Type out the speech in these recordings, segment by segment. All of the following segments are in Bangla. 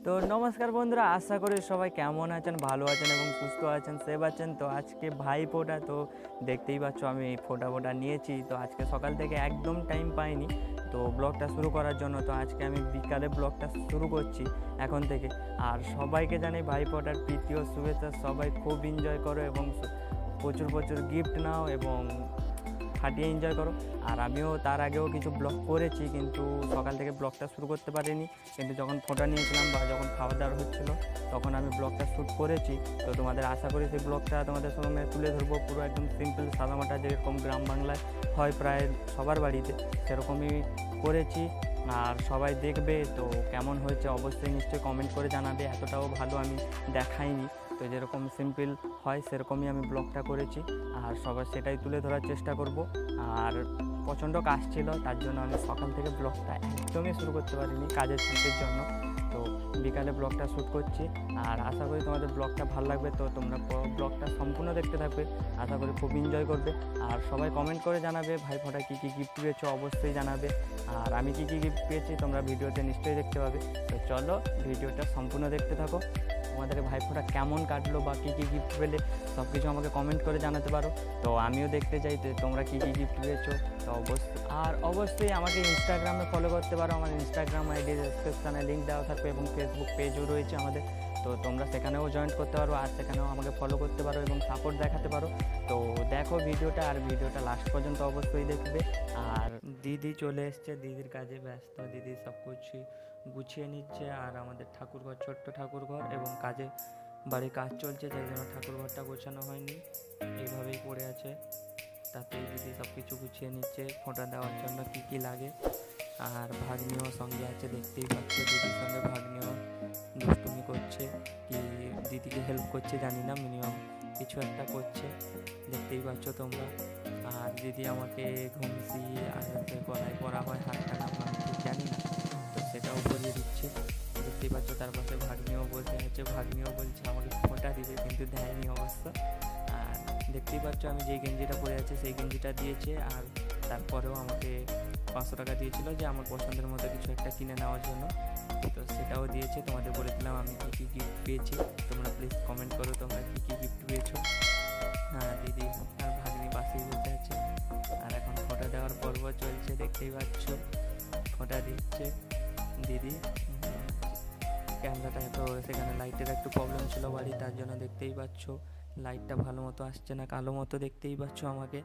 তো নমস্কার বন্ধুরা, আশা করি সবাই কেমন আছেন, ভালো আছেন এবং সুস্থ আছেন, সেভ আছেন। তো আজকে ভাই ফোঁটা, তো দেখতেই পাচ্ছ আমি ফোঁটা নিয়েছি। তো আজকে সকাল থেকে একদম টাইম পাইনি তো ব্লগটা শুরু করার জন্য। তো আজকে আমি বিকালে ব্লগটা শুরু করছি এখন থেকে। আর সবাইকে জানাই ভাই ফোঁটার প্রীতি ও শুভেচ্ছা। সবাই খুব এনজয় করো এবং প্রচুর গিফট নাও এবং ফাটিয়ে এনজয় করো। আর আমিও তার আগেও কিছু ব্লগ করেছি, কিন্তু সকাল থেকে ব্লগটা শুরু করতে পারিনি। কিন্তু যখন ফোঁটা নিয়েছিলাম বা যখন খাওয়া দাওয়া হচ্ছিলো তখন আমি ব্লগটা শ্যুট করেছি। তো তোমাদের আশা করি সেই ব্লগটা তোমাদের সঙ্গে তুলে ধরবো। পুরো একদম সিম্পল সাদামাটা যেরকম গ্রাম বাংলায় হয় প্রায় সবার বাড়িতে, সেরকমই করেছি। আর সবাই দেখবে, তো কেমন হয়েছে অবশ্যই নিশ্চয়ই কমেন্ট করে জানাবে। এতটাও ভালো আমি দেখাইনি, তো যেরকম সিম্পল হয় সেরকমই আমি ব্লগটা করেছি। আর সবার সেটাই তুলে ধরার চেষ্টা করব। আর প্রচণ্ড কাজ ছিল, তার জন্য আমি সকাল থেকে ব্লগটা একদমই শুরু করতে পারিনি কাজের চাপের জন্য। তো বিকালে ব্লগটা শ্যুট করছি। আর আশা করি তোমাদের ব্লগটা ভালো লাগবে। তো তোমরা ব্লগটা সম্পূর্ণ দেখতে থাকবে, আশা করি খুব এনজয় করবে। আর সবাই কমেন্ট করে জানাবে ভাই ফোঁটা কী গিফট পেয়েছো অবশ্যই জানাবে। আর আমি কী গিফট পেয়েছি তোমরা ভিডিওতে নিশ্চয়ই দেখতে পাবে। তো চলো ভিডিওটা সম্পূর্ণ দেখতে থাকো। তোমাদের ভাইফোঁটা কেমন কাটলো বা কী গিফট পেলে সব কিছু আমাকে কমেন্ট করে জানাতে পারো। তো আমিও দেখতে চাই তো তোমরা কী গিফট পেয়েছো। তো অবশ্যই আমাকে ইনস্টাগ্রামে ফলো করতে পারো। আমার ইনস্টাগ্রাম আইডি ডেসক্রিপশানে লিঙ্ক দেওয়া থাকবে এবং ফেসবুক পেজও রয়েছে আমাদের। তো তোমরা সেখানেও জয়েন করতে পারো আর সেখানেও আমাকে ফলো করতে পারো এবং সাপোর্ট দেখাতে পারো। তো দেখো ভিডিওটা, আর ভিডিওটা লাস্ট পর্যন্ত অবশ্যই দেখবে। আর দিদি চলে এসছে, দিদির কাজে ব্যস্ত। দিদি সব কিছু গুছিয়ে নিচ্ছে। আর আমাদের ঠাকুরঘর, ছোট্ট ঠাকুরঘর, এবং বাড়ির কাজ চলছে, যাই জন্য ঠাকুরঘরটা গোছানো হয়নি, এইভাবেই পড়ে আছে। তাতেই দিদি সব কিছু গুছিয়ে নিচ্ছে ফোঁটা দেওয়ার জন্য কী লাগে। আর ভাগ্নিও সঙ্গে আছে, দেখতেই পাচ্ছ। দিদির সঙ্গে ভাগ্নিও দুষ্টুমি করছে, কি দিদিকে হেল্প করছে জানি না, মিনিমাম কিছু একটা করছে, দেখতেই পাচ্ছ তোমরা। আর দিদি আমাকে ঘুমসি আর গলায় পরা হয় হাতটা নাম ঠিক জানি না, তো সেটাও পরিয়ে দিচ্ছে, দেখতেই পাচ্ছ। তার পাশে ভাগ্নিও বসে আছে, ভাগ্নিও বলছে আমাকে ফোঁটা দিবে, কিন্তু দেয়নি অবশ্য। আর দেখতেই পাচ্ছ আমি যেই গেঞ্জিটা পরে আছি সেই গেঞ্জিটা দিয়েছে। আর তারপরেও আমাকে 500 টাকা দিয়েছিল যে আমার পছন্দের মতো কিছু একটা কিনে নেওয়ার জন্য, তো সেটাও দিয়েছে। তোমাদের বলেছিলাম আমি কী গিফট পেয়েছি, তোমরা প্লিজ কমেন্ট করো তোমরা কী গিফট পেয়েছো। হ্যাঁ, দিদি আর ভাগ্নি পাশেই বসে আছে। আর এখন ফোঁটা দেওয়ার পর্ব চলছে, দেখতেই পাচ্ছ ফোঁটা দিচ্ছে দিদি। ক্যামেরাটা তো সেখানে লাইটের একটু প্রবলেম ছিল বাড়ি, তার জন্য দেখতেই পাচ্ছ লাইটটা ভালো মতো আসছে না, কালো মতো দেখতেই পাচ্ছ আমাকে।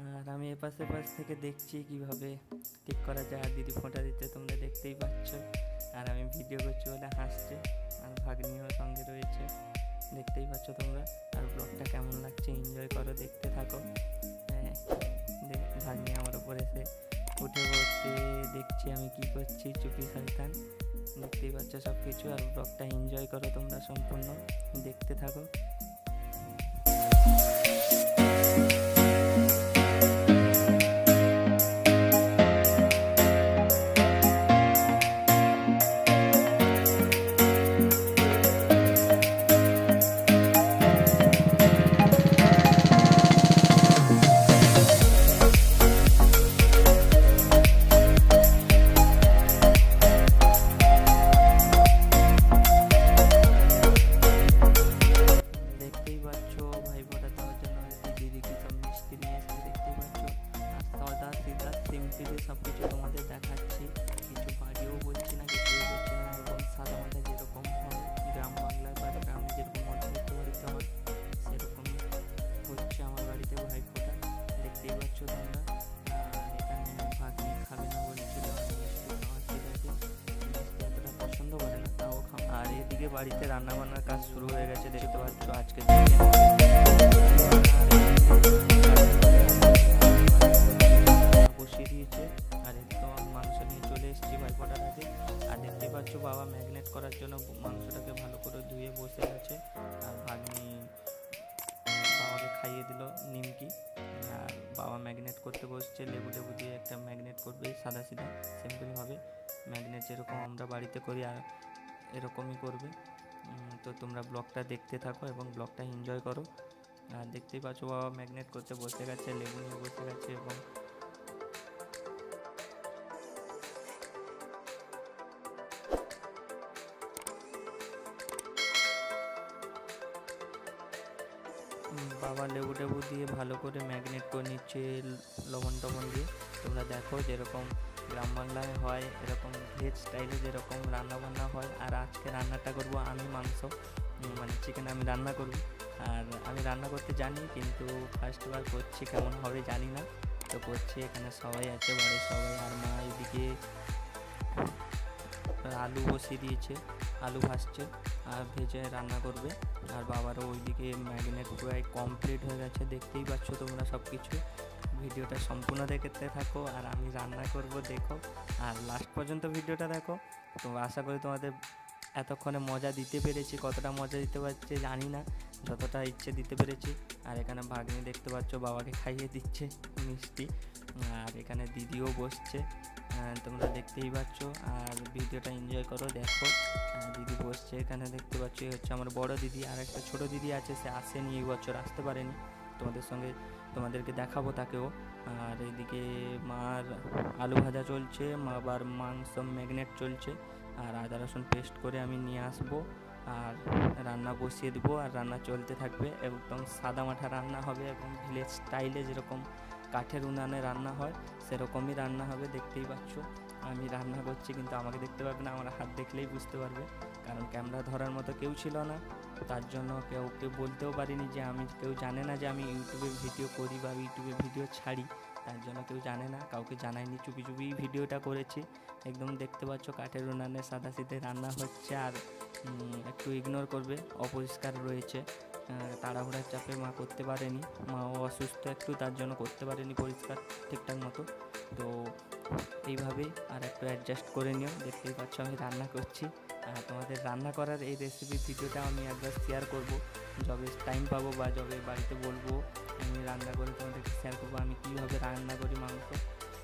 আর আমি পাশ থেকে দেখছি কিভাবে ঠিক করা যায়। আর দিদি ফোঁটা দিতে তোমরা দেখতেই পাচ্ছ। আর আমি ভিডিও করছি বলে হাসছে। আর ভাগ্নিও সঙ্গে রয়েছে, দেখতেই পাচ্ছ তোমরা। আর ব্লগটা কেমন লাগছে এনজয় করো, দেখতে থাকো। হ্যাঁ, ভাগ্নি আমার উপর এসে উঠে বসে দেখছি আমি কি করছি, চুপি শয়তান, দেখতেই পাচ্ছ সব কিছু। আর ব্লগটা এনজয় করো তোমরা, সম্পূর্ণ দেখতে থাকো। সব কিছু তোমাদের দেখাচ্ছি, কিছু বাড়িও বলছি না, কিছুই বলছি না, এবং সাদা মাথা যেরকম হয় গ্রাম বাংলায় বা গ্রামে যেরকম মধ্যবিত্ত বাড়িতে হয় সেরকমই হচ্ছে আমার বাড়িতে ভাই ফোঁটা, দেখতেই পাচ্ছ তোমরা। আর এখানে ভাগ্নি খাবে না বলছিল, মিষ্টি খাওয়াচ্ছি তাকে, মিষ্টি এতটা পছন্দ করে না, তাও খাওয়া। আর এদিকে বাড়িতে রান্নাবান্নার কাজ শুরু হয়ে গেছে, দেখতে পাচ্ছ। আজকে বসিয়ে দিয়েছে। আর এদিকে মাংস নিয়ে চলে এসেছি ভাইফোঁটার আগে। আর দেখতে পাচ্ছ বাবা ম্যাগনেট করার জন্য মাংসটাকে ভালো করে ধুয়ে বসে গেছে। আর ভাগ্নি বাবাকে খাইয়ে দিল নিমকি। আর বাবা ম্যাগনেট করতে বসছে, লেবু দিয়ে একটা ম্যাগনেট করবে, সাদা সিধা সিম্পলভাবে ম্যাগনেট যেরকম আমরা বাড়িতে করি আর এরকমই করবে। তো তোমরা ব্লগটা দেখতে থাকো এবং ব্লগটা এনজয় করো। আর দেখতেই পাচ্ছ বাবা ম্যাগনেট করতে বসে গেছে, লেবু নিয়ে বসে গেছে। এবং বাবা লেবু টেবু দিয়ে ভালো করে ম্যাগনেট করে নিচ্ছে লবণ টবণ দিয়ে। তোমরা দেখো যেরকম গ্রাম বাংলায় হয় এরকম ভেজ স্টাইলে যেরকম রান্না বান্না হয়। আর আজকে রান্নাটা করব আমি মাংস, মানে চিকেন আমি রান্না করব। আর আমি রান্না করতে জানি, কিন্তু ফার্স্টবার করছি, কেমন হবে জানি না। তো করছি, এখানে সবাই আছে, বাড়ির সবাই। আর মা এদিকে আলু বসিয়ে দিয়েছে, আলু ভাজছে আর ভেজে রান্না করবে। আর বাবারও ওইদিকে ম্যাগনেট প্রায় কমপ্লিট হয়ে গেছে, দেখতেই পাচ্ছ তোমরা সব কিছু। ভিডিওটা সম্পূর্ণ দেখতে থাকো আর আমি রান্না করব, দেখো। আর লাস্ট পর্যন্ত ভিডিওটা দেখো। তো আশা করি তোমাদের এতক্ষণে মজা দিতে পেরেছি। কতটা মজা দিতে পারছে জানি না, যতটা ইচ্ছে দিতে পেরেছি। আর এখানে ভাগ্নি দেখতে পাচ্ছ বাবাকে খাইয়ে দিচ্ছে মিষ্টি। আর এখানে দিদিও বসছে, তোমরা দেখতেই পাচ্ছ। আর ভিডিওটা এনজয় করো, দেখো। দিদি বসছে এখানে, দেখতে পাচ্ছ। এই হচ্ছে আমার বড় দিদি। আর একটা ছোটো দিদি আছে, সে আসেনি, এই বছর আসতে পারেনি। তোমাদেরকে দেখাবো তাকেও। আর এদিকে মার আলু ভাজা চলছে, আবার মাংস ম্যাগনেট চলছে। আর আদা রসুন পেস্ট করে আমি নিয়ে আসবো আর রান্না বসিয়ে দেবো। আর রান্না চলতে থাকবে, একদম সাদা মাঠা রান্না হবে, এবং ভিলেজ স্টাইলে যেরকম কাঠের উনানে রান্না হয় সেরকমই রান্না হবে। দেখতেই পাচ্ছ আমি রান্না করছি, কিন্তু আমাকে দেখতে পাবে না, আমার হাত দেখলেই বুঝতে পারবে। কারণ ক্যামেরা ধরার মতো কেউ ছিল না, তার জন্য কেউ বলতেও পারিনি যে কেউ জানে না যে আমি ইউটিউবে ভিডিও করি বা ইউটিউবে ভিডিও ছাড়ি। তার জন্য কেউ জানে না, কাউকে জানাইনি, চুপি চুপি ভিডিওটা করেছি। একদম দেখতে পাচ্ছ কাঠের উনানে সাদাসিধে রান্না হচ্ছে। আর একটু ইগনোর করবে, অপরিষ্কার রয়েছে, তাড়াহুড়ার চাপে মা করতে পারেনি, মাও অসুস্থ একটু, তার জন্য করতে পারেনি পরিষ্কার ঠিকঠাক মতো। তো এইভাবেই আর একটু অ্যাডজাস্ট করে নিও। দেখতেই পাচ্ছ আমি রান্না করছি। আর তোমাদের রান্না করার এই রেসিপি ভিডিওটা আমি একবার শেয়ার করব, যবে টাইম পাবো বা যবে বাড়িতে বলবো আমি রান্না করে তোমাদেরকে শেয়ার করবো আমি কীভাবে রান্না করি মাংস।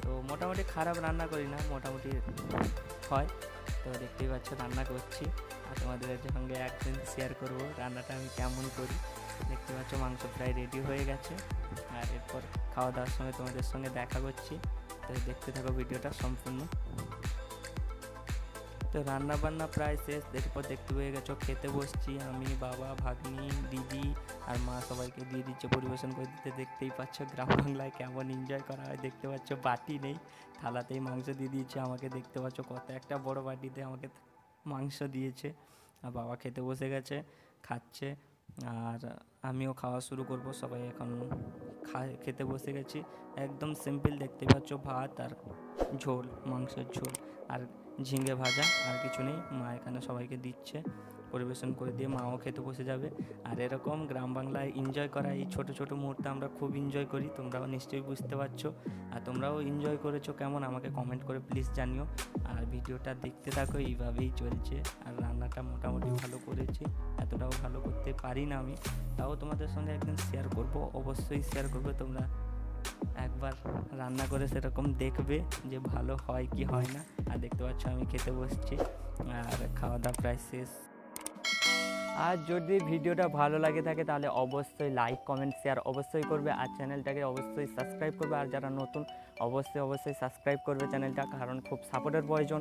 তো মোটামুটি খারাপ রান্না করি না, মোটামুটি হয়। তো দেখতেই পাচ্ছ রান্না করছি, আর তোমাদের সঙ্গে একদিন শেয়ার করবো রান্নাটা আমি কেমন করি। দেখতে পাচ্ছ মাংস প্রায় রেডি হয়ে গেছে। আর এরপর খাওয়া দাওয়ার সময় তোমাদের সঙ্গে দেখা করছি। তো দেখতে থাকো ভিডিওটা সম্পূর্ণ। তো রান্না বান্না প্রায় শেষ, এরপর দেখতে পেয়ে গেছো খেতে বসছি আমি, বাবা, ভাগ্নি, দিদি আর মা সবাইকে দিয়ে দিচ্ছে পরিবেশন করে দিতে। দেখতেই পাচ্ছ গ্রাম বাংলায় কেমন এনজয় করা হয়। দেখতে পাচ্ছ বাটি নেই, থালাতেই মাংস দিয়ে দিয়েছে আমাকে। দেখতে পাচ্ছ কত একটা বড় বাটিতে আমাকে মাংস দিয়েছে। আর বাবা খেতে বসে গেছে, খাচ্ছে। আর আমিও খাওয়া শুরু করব। সবাই এখন খেতে বসে গেছি। একদম সিম্পল, দেখতে পাচ্ছ ভাত আর ঝোল, মাংসের ঝোল আর ঝিঙে ভাজা, আর কিছু নেই। মা এখানে সবাইকে দিচ্ছে, পরিবেশন করে দিয়ে মাও খেতে বসে যাবে। আর এরকম গ্রাম বাংলায় এনজয় করা, এই ছোটো ছোটো মুহূর্তে আমরা খুব এনজয় করি, তোমরাও নিশ্চয়ই বুঝতে পারছো। আর তোমরাও এনজয় করেছো কেমন আমাকে কমেন্ট করে প্লিজ জানিও। আর ভিডিওটা দেখতে থাকো, এইভাবেই চলছে। আর রান্নাটা মোটামুটি ভালো করেছি, এতটাও ভালো করতে পারি না আমি, তাও তোমাদের সঙ্গে একদিন শেয়ার করব, অবশ্যই শেয়ার করবে। তোমরা একবার রান্না করে সেরকম দেখবে যে ভালো হয় কি হয় না। আর দেখতে পাচ্ছ আমি খেতে বসছি, আর খাওয়া দাওয়া প্রায় শেষ। আর যদি ভিডিওটা ভালো লাগে থাকে তাহলে অবশ্যই লাইক, কমেন্ট, শেয়ার অবশ্যই করবে। আর চ্যানেলটাকে অবশ্যই সাবস্ক্রাইব করবে। আর যারা নতুন অবশ্যই সাবস্ক্রাইব করবে চ্যানেলটা, কারণ খুব সাপোর্টের প্রয়োজন।